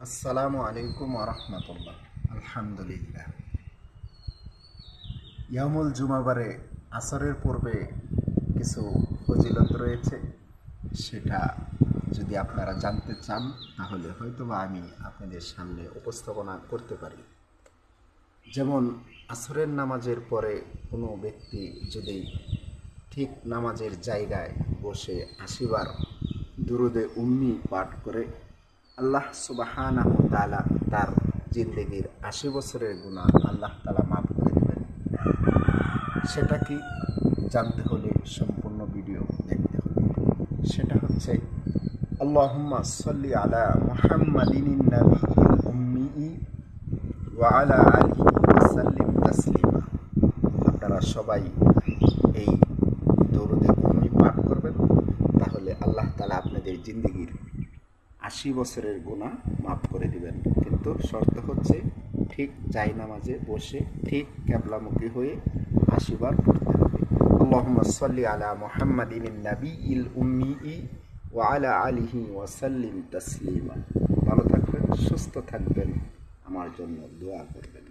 আসসালামু আলাইকুম ওরহমতুল্লাহ। আলহামদুলিল্লাহ। ইয়ামুল জুমাবারে আসরের পূর্বে কিছু ফজিলত রয়েছে, সেটা যদি আপনারা জানতে চান তাহলে হয়তোবা আমি আপনাদের সামনে উপস্থাপনা করতে পারি। যেমন আসরের নামাজের পরে কোনো ব্যক্তি যদি ঠিক নামাজের জায়গায় বসে ৮০ বার দুরুদে উম্মি পাঠ করে, আল্লাহ সুবহানাহু ওয়া তাআলা তার জিন্দেগির ৮০ বছরের গুনাহ আল্লাহ তাআলা মাফ করে দেবেন। সেটা কি জানতে হলে সম্পূর্ণ ভিডিও দেখতে হবে। সেটা হচ্ছে আল্লাহুম্মা সাল্লি আলা মুহাম্মাদিনিন নাবিয়্যিল উম্মি ওয়া আলা আলিহি ওয়া সাল্লিম তাসলিমা। আপনারা সবাই এই দরুদে উম্মি পাঠ করবেন, তাহলে আল্লাহ তাআলা আপনাদের জিন্দেগির ৮০ বছরের গুনাহ মাফ করে দিবেন। কিন্তু শর্ত হচ্ছে ঠিক জায়নামাজে বসে ঠিক কিবলামুখী হয়ে ৮০ বার পড়তে হবে। আল্লাহুম্মা সাল্লি আলা মুহাম্মাদিনিন নাবিয়্যিল উম্মি ওয়া আলা আলিহি ওয়া সাল্লিম তাসলিমা। ভালো থাকবেন, সুস্থ থাকবেন, আমার জন্য দোয়া করবেন।